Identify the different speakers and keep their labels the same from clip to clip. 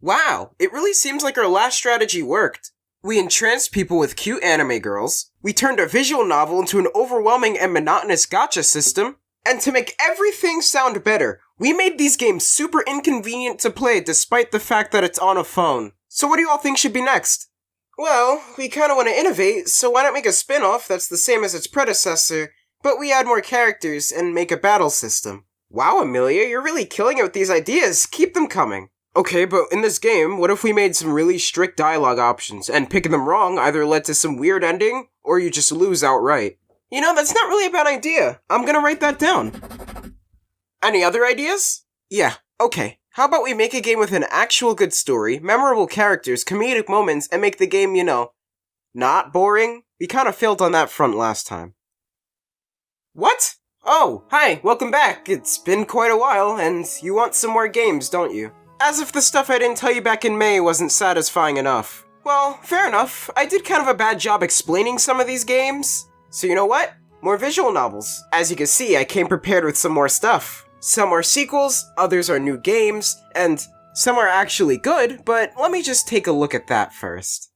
Speaker 1: Wow, it really seems like our last strategy worked. We entranced people with cute anime girls, we turned a visual novel into an overwhelming and monotonous gacha system, and to make everything sound better, we made these games super inconvenient to play despite the fact that it's on a phone. So what do you all think should be next? Well, we kinda wanna innovate, so why not make a spin-off that's the same as its predecessor, but we add more characters and make a battle system. Wow, Amelia, you're really killing it with these ideas. Keep them coming. Okay, but in this game, what if we made some really strict dialogue options, and picking them wrong either led to some weird ending, or you just lose outright? You know, that's not really a bad idea. I'm gonna write that down. Any other ideas? Yeah, okay. How about we make a game with an actual good story, memorable characters, comedic moments, and make the game, not boring? We kinda failed on that front last time. What? Oh, hi, welcome back. It's been quite a while, and you want some more games, don't you? As if the stuff I didn't tell you back in May wasn't satisfying enough. Well, fair enough. I did kind of a bad job explaining some of these games. So you know what? More visual novels. As you can see, I came prepared with some more stuff. Some are sequels, others are new games, and some are actually good, but let me just take a look at that first.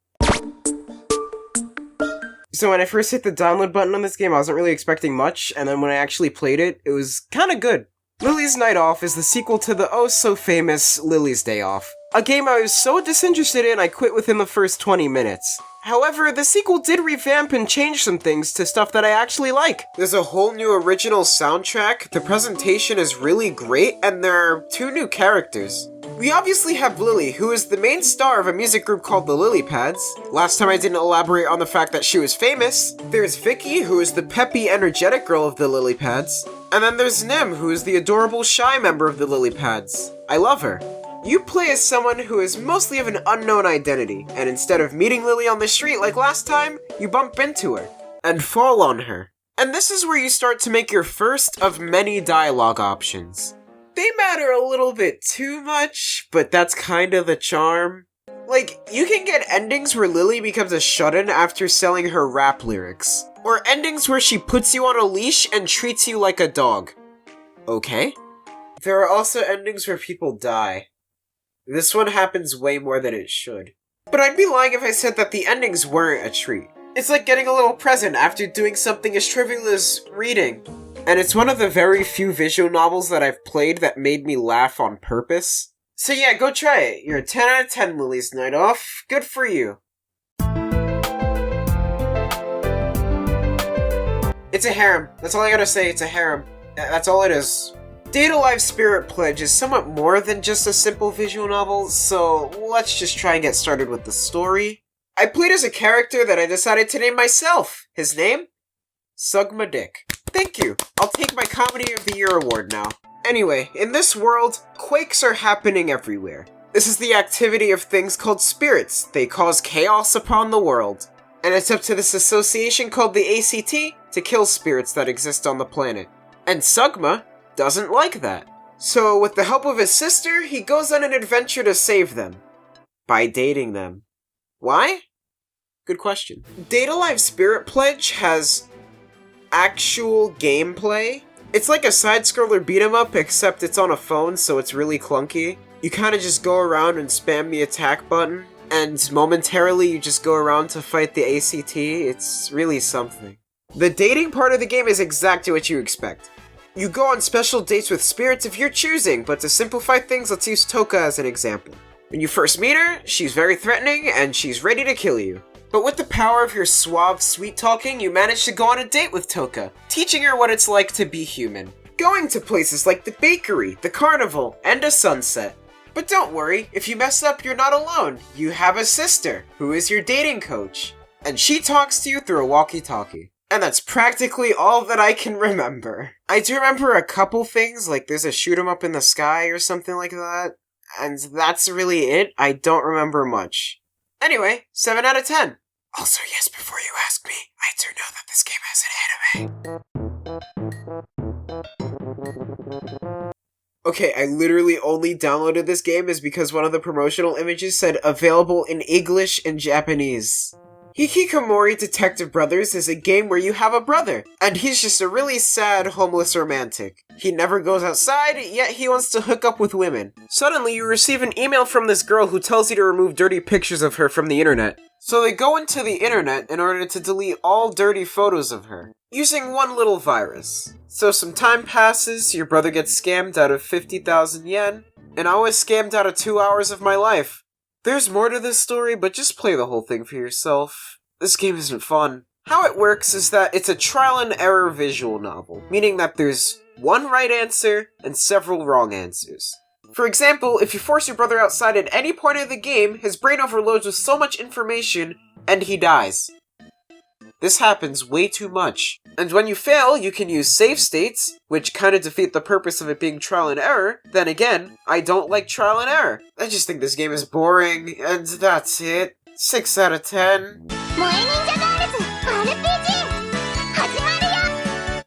Speaker 1: So when I first hit the download button on this game, I wasn't really expecting much, and then when I actually played it, it was kinda good. Lily's Night Off is the sequel to the oh-so-famous Lily's Day Off, a game I was so disinterested in I quit within the first 20 minutes. However, the sequel did revamp and change some things to stuff that I actually like. There's a whole new original soundtrack, the presentation is really great, and there are 2 new characters. We obviously have Lily, who is the main star of a music group called the Lily Pads. Last time I didn't elaborate on the fact that she was famous. There's Vicky, who is the peppy, energetic girl of the Lily Pads. And then there's Nim, who is the adorable, shy member of the Lily Pads. I love her. You play as someone who is mostly of an unknown identity, and instead of meeting Lily on the street like last time, you bump into her, and fall on her. And this is where you start to make your first of many dialogue options. They matter a little bit too much, but that's kind of the charm. Like, you can get endings where Lily becomes a shut-in after selling her rap lyrics, or endings where she puts you on a leash and treats you like a dog. Okay? There are also endings where people die. This one happens way more than it should. But I'd be lying if I said that the endings weren't a treat. It's like getting a little present after doing something as trivial as reading. And it's one of the very few visual novels that I've played that made me laugh on purpose. So yeah, go try it. You're a 10 out of 10, Lily's Night Off. Good for you. It's a harem. That's all I gotta say, it's a harem. That's all it is. Data Life Spirit Pledge is somewhat more than just a simple visual novel, so let's just try and get started with the story. I played as a character that I decided to name myself. His name? Sugma Dick. Thank you. I'll take my Comedy of the Year award now. Anyway, in this world, quakes are happening everywhere. This is the activity of things called spirits. They cause chaos upon the world. And it's up to this association called the ACT to kill spirits that exist on the planet. And Sugma doesn't like that. So, with the help of his sister, he goes on an adventure to save them. By dating them. Why? Good question. Data Life Spirit Pledge has actual gameplay. It's like a side-scroller beat-em-up, except it's on a phone, so it's really clunky. You kinda just go around and spam the attack button, and momentarily you just go around to fight the ACT. It's really something. The dating part of the game is exactly what you expect. You go on special dates with spirits of your choosing, but to simplify things, let's use Toka as an example. When you first meet her, she's very threatening, and she's ready to kill you. But with the power of your suave, sweet-talking, you manage to go on a date with Toka, teaching her what it's like to be human. Going to places like the bakery, the carnival, and a sunset. But don't worry, if you mess up, you're not alone. You have a sister, who is your dating coach. And she talks to you through a walkie-talkie. And that's practically all that I can remember. I do remember a couple things, like there's a shoot 'em up in the sky or something like that. And that's really it. I don't remember much. Anyway, 7 out of 10. Also, yes, before you ask me, I do know that this game has an anime. Okay, I literally only downloaded this game is because one of the promotional images said available in English and Japanese. Hikikomori Detective Brothers is a game where you have a brother, and he's just a really sad, homeless romantic. He never goes outside, yet he wants to hook up with women. Suddenly, you receive an email from this girl who tells you to remove dirty pictures of her from the internet. So they go into the internet in order to delete all dirty photos of her, using one little virus. So some time passes, your brother gets scammed out of 50,000 yen, and I was scammed out of 2 hours of my life. There's more to this story, but just play the whole thing for yourself. This game isn't fun. How it works is that it's a trial and error visual novel, meaning that there's one right answer and several wrong answers. For example, if you force your brother outside at any point of the game, his brain overloads with so much information, and he dies. This happens way too much. And when you fail, you can use save states, which kinda defeat the purpose of it being trial and error. Then again, I don't like trial and error. I just think this game is boring, and that's it. 6 out of 10.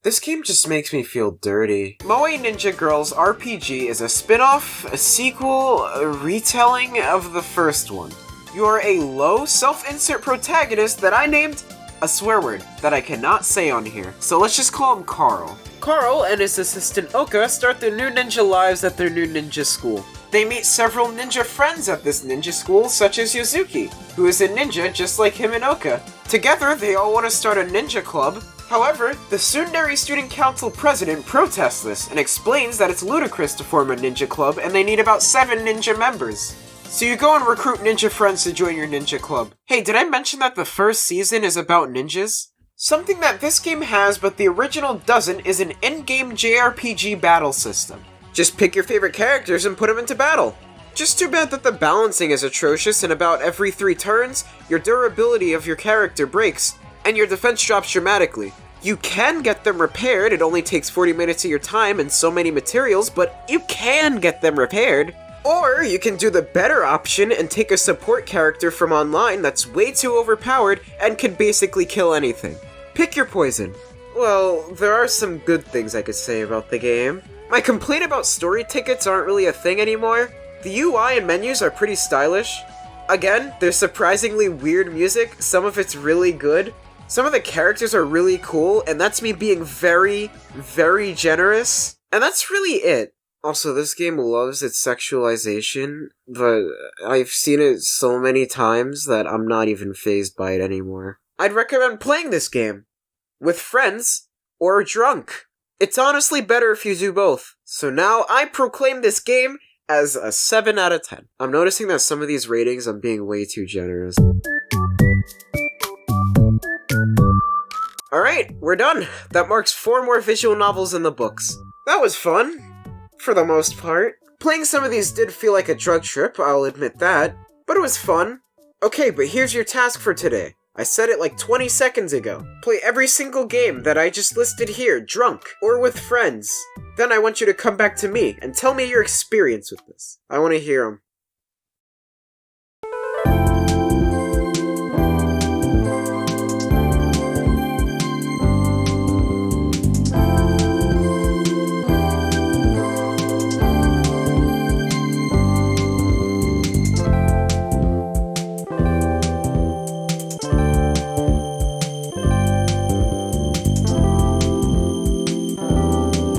Speaker 1: This game just makes me feel dirty. Moe Ninja Girls RPG is a spin-off, a sequel, a retelling of the first one. You are a low self-insert protagonist that I named a swear word that I cannot say on here, so let's just call him Carl. Carl and his assistant Oka start their new ninja lives at their new ninja school. They meet several ninja friends at this ninja school, such as Yozuki, who is a ninja just like him and Oka. Together, they all want to start a ninja club. However, the Tsundere Student Council president protests this and explains that it's ludicrous to form a ninja club and they need about 7 ninja members. So you go and recruit ninja friends to join your ninja club. Hey, did I mention that the first season is about ninjas? Something that this game has but the original doesn't is an in-game JRPG battle system. Just pick your favorite characters and put them into battle. Just too bad that the balancing is atrocious and about every 3 turns, your durability of your character breaks, and your defense drops dramatically. You can get them repaired, it only takes 40 minutes of your time and so many materials, but you can get them repaired. Or you can do the better option and take a support character from online that's way too overpowered and can basically kill anything. Pick your poison. Well, there are some good things I could say about the game. My complaint about story tickets aren't really a thing anymore. The UI and menus are pretty stylish. Again, there's surprisingly weird music, some of it's really good. Some of the characters are really cool, and that's me being very, very generous. And that's really it. Also, this game loves its sexualization, but I've seen it so many times that I'm not even fazed by it anymore. I'd recommend playing this game with friends or drunk. It's honestly better if you do both. So now I proclaim this game as a 7 out of 10. I'm noticing that some of these ratings I'm being way too generous. Alright, we're done. That marks 4 more visual novels in the books. That was fun. For the most part. Playing some of these did feel like a drug trip, I'll admit that. But it was fun. Okay, but here's your task for today. I said it like 20 seconds ago. Play every single game that I just listed here, drunk, or with friends. Then I want you to come back to me and tell me your experience with this. I want to hear them.